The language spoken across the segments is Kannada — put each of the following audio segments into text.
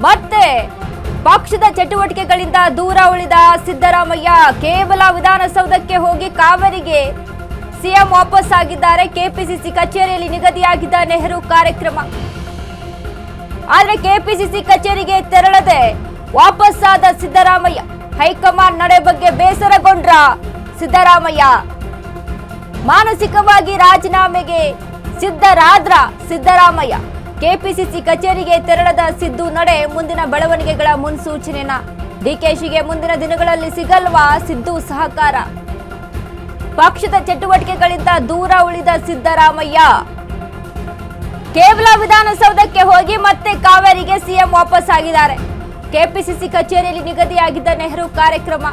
ಮತ್ತೆ ಪಕ್ಷದ ಚಟುವಟಿಕೆಗಳಿಂದ ದೂರ ಉಳಿದ ಸಿದ್ದರಾಮಯ್ಯ ಕೇವಲ ವಿಧಾನಸೌಧಕ್ಕೆ ಹೋಗಿ ಕಾವೇರಿಗೆ ಸಿಎಂ ವಾಪಸ್ ಆಗಿದ್ದಾರೆ. ಕೆಪಿಸಿಸಿ ಕಚೇರಿಯಲ್ಲಿ ನಿಗದಿಯಾಗಿದ್ದ ನೆಹರು ಕಾರ್ಯಕ್ರಮ ಆದ್ರೆ ಕೆಪಿಸಿಸಿ ಕಚೇರಿಗೆ ತೆರಳದೆ ವಾಪಸ್ ಆದ ಸಿದ್ದರಾಮಯ್ಯ. ಹೈಕಮಾಂಡ್ ನಡೆ ಬಗ್ಗೆ ಬೇಸರಗೊಂಡ್ರ ಸಿದ್ದರಾಮಯ್ಯ. ಮಾನಸಿಕವಾಗಿ ರಾಜೀನಾಮೆಗೆ ಸಿದ್ಧರಾದ್ರ ಸಿದ್ದರಾಮಯ್ಯ. ಕೆಪಿಸಿಸಿ ಕಚೇರಿಗೆ ತೆರಳದ ಸಿದ್ದು ನಡೆ ಮುಂದಿನ ಬೆಳವಣಿಗೆಗಳ ಮುನ್ಸೂಚನೆನ. ಡಿಕೆಶಿಗೆ ಮುಂದಿನ ದಿನಗಳಲ್ಲಿ ಸಿಗಲ್ವಾ ಸಿದ್ದು ಸಹಕಾರ? ಪಕ್ಷದ ಚಟುವಟಿಕೆಗಳಿಂದ ದೂರ ಉಳಿದ ಸಿದ್ದರಾಮಯ್ಯ ಕೇವಲ ವಿಧಾನಸೌಧಕ್ಕೆ ಹೋಗಿ ಮತ್ತೆ ಕಾವೇರಿಗೆ ಸಿಎಂ ವಾಪಸ್ ಆಗಿದ್ದಾರೆ. ಕೆಪಿಸಿಸಿ ಕಚೇರಿಯಲ್ಲಿ ನಿಗದಿಯಾಗಿದ್ದ ನೆಹರು ಕಾರ್ಯಕ್ರಮ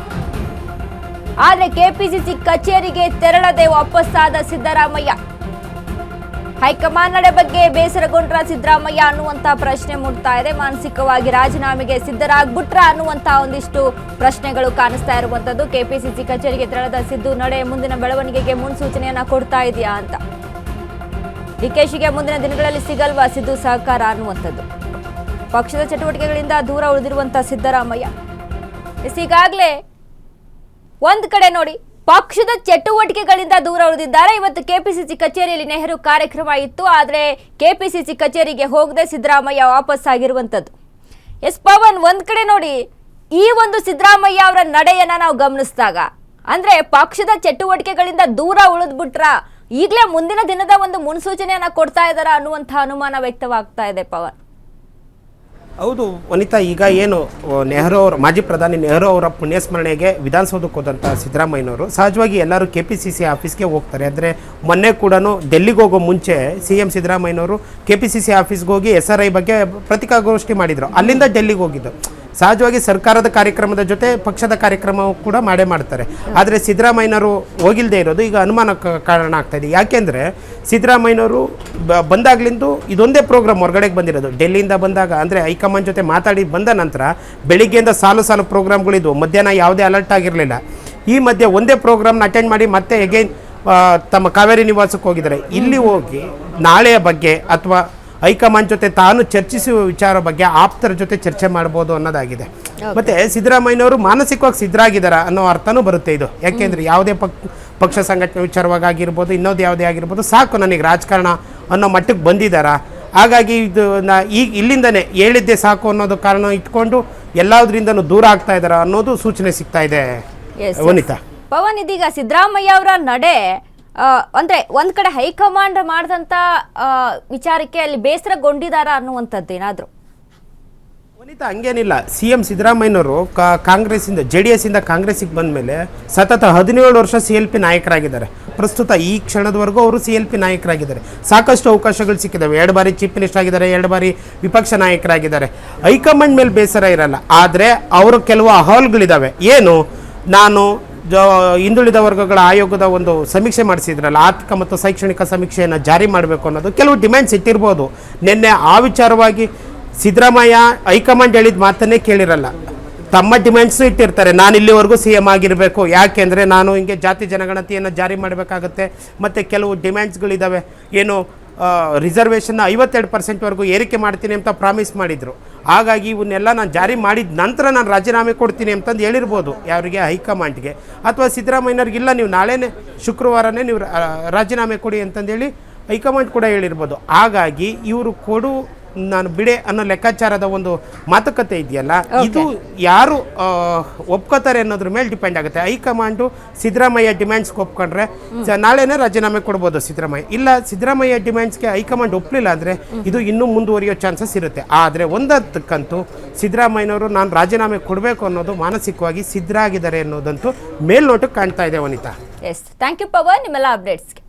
ಆದ್ರೆ ಕೆಪಿಸಿಸಿ ಕಚೇರಿಗೆ ತೆರಳದೆ ವಾಪಸ್ ಆದ ಸಿದ್ದರಾಮಯ್ಯ. ಹೈಕಮಾಂಡ್ ನಡೆ ಬಗ್ಗೆ ಬೇಸರಗೊಂಡ್ರ ಸಿದ್ದರಾಮಯ್ಯ ಅನ್ನುವಂತ ಪ್ರಶ್ನೆ ಮೂಡ್ತಾ ಇದೆ. ಮಾನಸಿಕವಾಗಿ ರಾಜೀನಾಮೆಗೆ ಸಿದ್ಧರಾಗ್ಬಿಟ್ರ ಅನ್ನುವಂತ ಒಂದಿಷ್ಟು ಪ್ರಶ್ನೆಗಳು ಕಾಣಿಸ್ತಾ ಇರುವಂತದ್ದು. ಕೆಪಿಸಿಸಿ ಕಚೇರಿಗೆ ತೆರಳದ ಸಿದ್ದು ನಡೆ ಮುಂದಿನ ಬೆಳವಣಿಗೆಗೆ ಮುನ್ಸೂಚನೆಯನ್ನ ಕೊಡ್ತಾ ಇದೆಯಾ ಅಂತ. ಡಿಕೆಶಿಗೆ ಮುಂದಿನ ದಿನಗಳಲ್ಲಿ ಸಿಗಲ್ವಾ ಸಿದ್ದು ಸಹಕಾರ ಅನ್ನುವಂಥದ್ದು. ಪಕ್ಷದ ಚಟುವಟಿಕೆಗಳಿಂದ ದೂರ ಉಳಿದಿರುವಂತ ಸಿದ್ದರಾಮಯ್ಯ ಈಗಾಗಲೇ ಒಂದ್ ಕಡೆ ನೋಡಿ ಪಕ್ಷದ ಚಟುವಟಿಕೆಗಳಿಂದ ದೂರ ಉಳಿದಿದ್ದಾರೆ. ಇವತ್ತು ಕೆಪಿಸಿಸಿ ಕಚೇರಿಯಲ್ಲಿ ನೆಹರು ಕಾರ್ಯಕ್ರಮ ಇತ್ತು, ಆದ್ರೆ ಕೆಪಿಸಿಸಿ ಕಚೇರಿಗೆ ಹೋಗದೆ ಸಿದ್ದರಾಮಯ್ಯ ವಾಪಸ್ ಆಗಿರುವಂತದ್ದು. ಎಸ್ ಪವನ್, ಒಂದ್ ಕಡೆ ನೋಡಿ ಈ ಒಂದು ಸಿದ್ದರಾಮಯ್ಯ ಅವರ ನಡೆಯನ್ನ ನಾವು ಗಮನಿಸಿದಾಗ ಅಂದ್ರೆ ಪಕ್ಷದ ಚಟುವಟಿಕೆಗಳಿಂದ ದೂರ ಉಳಿದ್ಬಿಟ್ರ ಈಗಲೇ ಮುಂದಿನ ದಿನದ ಒಂದು ಮುನ್ಸೂಚನೆಯನ್ನ ಕೊಡ್ತಾ ಇದ್ದಾರ ಅನ್ನುವಂಥ ಅನುಮಾನ ವ್ಯಕ್ತವಾಗ್ತಾ ಇದೆ ಪವನ್. ಹೌದು ವನಿತಾ, ಈಗ ಏನು ನೆಹರು ಅವರ ಮಾಜಿ ಪ್ರಧಾನಿ ನೆಹರು ಅವರ ಪುಣ್ಯಸ್ಮರಣೆಗೆ ವಿಧಾನಸೌಧಕ್ಕೆ ಹೋದಂಥ ಸಿದ್ದರಾಮಯ್ಯನವರು ಸಹಜವಾಗಿ ಎಲ್ಲರೂ ಕೆಪಿಸಿಸಿ ಆಫೀಸ್ಗೆ ಹೋಗ್ತಾರೆ. ಅಂದರೆ ಮೊನ್ನೆ ಕೂಡ ಡೆಲ್ಲಿಗೆ ಹೋಗೋ ಮುಂಚೆ CM ಸಿದ್ದರಾಮಯ್ಯನವರು ಕೆಪಿಸಿಸಿ ಆಫೀಸ್ಗೆ ಹೋಗಿ SRI ಬಗ್ಗೆ ಪತ್ರಿಕಾಗೋಷ್ಠಿ ಮಾಡಿದರು. ಅಲ್ಲಿಂದ ಡೆಲ್ಲಿಗೆ ಹೋಗಿದ್ದು. ಸಹಜವಾಗಿ ಸರ್ಕಾರದ ಕಾರ್ಯಕ್ರಮದ ಜೊತೆ ಪಕ್ಷದ ಕಾರ್ಯಕ್ರಮ ಕೂಡ ಮಾಡ್ತಾರೆ. ಆದರೆ ಸಿದ್ದರಾಮಯ್ಯನವರು ಹೋಗಿಲ್ಲದೆ ಇರೋದು ಈಗ ಅನುಮಾನ ಕಾರಣ ಆಗ್ತಾ ಇದೆ. ಯಾಕೆಂದರೆ ಸಿದ್ದರಾಮಯ್ಯನವರು ಬಂದಾಗ್ಲಿಂದು ಇದೊಂದೇ ಪ್ರೋಗ್ರಾಮ್ ಹೊರಗಡೆಗೆ ಬಂದಿರೋದು. ಡೆಲ್ಲಿಯಿಂದ ಬಂದಾಗ ಅಂದರೆ ಹೈಕಮಾಂಡ್ ಜೊತೆ ಮಾತಾಡಿ ಬಂದ ನಂತರ ಬೆಳಿಗ್ಗೆಯಿಂದ ಸಾಲು ಪ್ರೋಗ್ರಾಮ್ಗಳಿದ್ವು. ಮಧ್ಯಾಹ್ನ ಯಾವುದೇ ಅಲರ್ಟ್ ಆಗಿರಲಿಲ್ಲ. ಈ ಮಧ್ಯೆ ಒಂದೇ ಪ್ರೋಗ್ರಾಮ್ನ ಅಟೆಂಡ್ ಮಾಡಿ ಮತ್ತೆ ಎಗೈನ್ ತಮ್ಮ ಕಾವೇರಿ ನಿವಾಸಕ್ಕೆ ಹೋಗಿದ್ದಾರೆ. ಇಲ್ಲಿ ಹೋಗಿ ನಾಳೆಯ ಬಗ್ಗೆ ಅಥವಾ ಹೈಕಮಾಂಡ್ ಜೊತೆ ತಾನು ಚರ್ಚಿಸುವ ವಿಚಾರ ಬಗ್ಗೆ ಆಪ್ತರ ಜೊತೆ ಚರ್ಚೆ ಮಾಡ್ಬೋದು ಅನ್ನೋದಾಗಿದೆ. ಮತ್ತೆ ಸಿದ್ದರಾಮಯ್ಯನವರು ಮಾನಸಿಕವಾಗಿ ಸಿದ್ಧರಾಗಿದ್ದಾರೆ ಅನ್ನೋ ಅರ್ಥನೂ ಬರುತ್ತೆ ಇದು. ಯಾಕೆಂದ್ರೆ ಯಾವುದೇ ಪಕ್ಷ ಸಂಘಟನೆ ವಿಚಾರವಾಗಿ ಆಗಿರ್ಬೋದು, ಇನ್ನೊಂದು ಯಾವುದೇ ಆಗಿರ್ಬೋದು, ಸಾಕು ನನಗೆ ರಾಜಕಾರಣ ಅನ್ನೋ ಮಟ್ಟಕ್ಕೆ ಬಂದಿದ್ದಾರ. ಹಾಗಾಗಿ ಇದು ಈಗ ಇಲ್ಲಿಂದನೇ ಹೇಳಿದ್ದೆ ಸಾಕು ಅನ್ನೋದು ಕಾರಣ ಇಟ್ಕೊಂಡು ಎಲ್ಲಾದ್ರಿಂದನೂ ದೂರ ಆಗ್ತಾ ಇದ್ದಾರ ಅನ್ನೋದು ಸೂಚನೆ ಸಿಗ್ತಾ ಇದೆ ವನಿತಾ. ಪವನ್, ಇದೀಗ ಸಿದ್ದರಾಮಯ್ಯ ಅವರ ನಡೆ ಅಂದ್ರೆ ಒಂದ್ ಕಡೆ ಹೈಕಮಾಂಡ್ ಮಾಡಿದಂತ ವಿಚಾರಕ್ಕೆ ಅಲ್ಲಿ ಬೇಸರಗೊಂಡಿದಾರ ಅನ್ನುವಂಥದ್ದು ಏನಾದ್ರು ವನಿತಾ? ಹಂಗೇನಿಲ್ಲ. CM ಸಿದ್ದರಾಮಯ್ಯನವರು ಕಾಂಗ್ರೆಸ್ಸಿಂದ JDS ಇಂದ ಕಾಂಗ್ರೆಸ್ಸಿಗೆ ಬಂದ ಮೇಲೆ ಸತತ 17 ವರ್ಷ CLP ನಾಯಕರಾಗಿದ್ದಾರೆ. ಪ್ರಸ್ತುತ ಈ ಕ್ಷಣದವರೆಗೂ ಅವರು CLP ನಾಯಕರಾಗಿದ್ದಾರೆ. ಸಾಕಷ್ಟು ಅವಕಾಶಗಳು ಸಿಕ್ಕಿದ್ದಾವೆ. 2 ಬಾರಿ ಚೀಫ್ ಮಿನಿಸ್ಟರ್ ಆಗಿದ್ದಾರೆ, 2 ಬಾರಿ ವಿಪಕ್ಷ ನಾಯಕರಾಗಿದ್ದಾರೆ. ಹೈಕಮಾಂಡ್ ಮೇಲೆ ಬೇಸರ ಇರಲ್ಲ. ಆದರೆ ಅವರು ಕೆಲವು ಅಹವಾಲುಗಳಿದ್ದಾವೆ. ಏನು, ನಾನು ಹಿಂದುಳಿದ ವರ್ಗಗಳ ಆಯೋಗದ ಒಂದು ಸಮೀಕ್ಷೆ ಮಾಡಿಸಿದ್ರಲ್ಲ, ಆರ್ಥಿಕ ಮತ್ತು ಶೈಕ್ಷಣಿಕ ಸಮೀಕ್ಷೆಯನ್ನು ಜಾರಿ ಮಾಡಬೇಕು ಅನ್ನೋದು ಕೆಲವು ಡಿಮ್ಯಾಂಡ್ಸ್ ಇಟ್ಟಿರ್ಬೋದು. ನಿನ್ನೆ ಆ ವಿಚಾರವಾಗಿ ಸಿದ್ದರಾಮಯ್ಯ ಹೈಕಮಾಂಡ್ ಹೇಳಿದ ಮಾತನ್ನೇ ಕೇಳಿರಲ್ಲ. ತಮ್ಮ ಡಿಮ್ಯಾಂಡ್ಸು ಇಟ್ಟಿರ್ತಾರೆ. ನಾನು ಇಲ್ಲಿವರೆಗೂ CM ಆಗಿರಬೇಕು, ಯಾಕೆಂದರೆ ನಾನು ಹಿಂಗೆ ಜಾತಿ ಜನಗಣತಿಯನ್ನು ಜಾರಿ ಮಾಡಬೇಕಾಗತ್ತೆ, ಮತ್ತು ಕೆಲವು ಡಿಮ್ಯಾಂಡ್ಸ್ಗಳಿದ್ದಾವೆ. ಏನು, ರಿಸರ್ವೇಷನ್ನ 52% ಏರಿಕೆ ಮಾಡ್ತೀನಿ ಅಂತ ಪ್ರಾಮಿಸ್ ಮಾಡಿದರು. ಹಾಗಾಗಿ ಇವನ್ನೆಲ್ಲ ನಾನು ಜಾರಿ ಮಾಡಿದ ನಂತರ ನಾನು ರಾಜೀನಾಮೆ ಕೊಡ್ತೀನಿ ಅಂತಂದು ಹೇಳಿರ್ಬೋದು. ಯಾರಿಗೆ, ಹೈಕಮಾಂಡ್ಗೆ. ಅಥವಾ ಸಿದ್ದರಾಮಯ್ಯನವ್ರಿಗೆ ಇಲ್ಲ, ನೀವು ನಾಳೆನೇ ಶುಕ್ರವಾರನೇ ನೀವು ರಾಜೀನಾಮೆ ಕೊಡಿ ಅಂತಂದೇಳಿ ಹೈಕಮಾಂಡ್ ಕೂಡ ಹೇಳಿರ್ಬೋದು. ಹಾಗಾಗಿ ಇವರು ನಾನು ಬಿಡೆ ಅನ್ನೋ ಲೆಕ್ಕಾಚಾರದ ಒಂದು ಮಾತುಕತೆ ಇದೆಯಲ್ಲ, ಇದು ಯಾರು ಒಪ್ಕೋತಾರೆ ಅನ್ನೋದ್ರ ಮೇಲೆ ಡಿಪೆಂಡ್ ಆಗುತ್ತೆ. ಹೈಕಮಾಂಡು ಸಿದ್ದರಾಮಯ್ಯ ಡಿಮ್ಯಾಂಡ್ಸ್ಗೆ ಒಪ್ಕೊಂಡ್ರೆ ನಾಳೆನೇ ರಾಜೀನಾಮೆ ಕೊಡ್ಬೋದು ಸಿದ್ದರಾಮಯ್ಯ. ಇಲ್ಲ, ಸಿದ್ದರಾಮಯ್ಯ ಡಿಮ್ಯಾಂಡ್ಸ್ಗೆ ಹೈಕಮಾಂಡ್ ಒಪ್ಪಲಿಲ್ಲ ಅಂದರೆ ಇದು ಇನ್ನೂ ಮುಂದುವರಿಯೋ ಚಾನ್ಸಸ್ ಇರುತ್ತೆ. ಆದರೆ ಒಂದಕ್ಕಂತೂ ಸಿದ್ದರಾಮಯ್ಯನವರು ನಾನು ರಾಜೀನಾಮೆ ಕೊಡಬೇಕು ಅನ್ನೋದು ಮಾನಸಿಕವಾಗಿ ಸಿದ್ಧರಾಗಿದ್ದಾರೆ ಅನ್ನೋದಂತೂ ಮೇಲ್ನೋಟಕ್ಕೆ ಕಾಣ್ತಾ ಇದೆ ವನಿತಾ. ಎಸ್, ಥ್ಯಾಂಕ್ ಯು ಪವನ್ ನಿಮ್ಮೆಲ್ಲ ಅಪ್ಡೇಟ್ಸ್ಗೆ.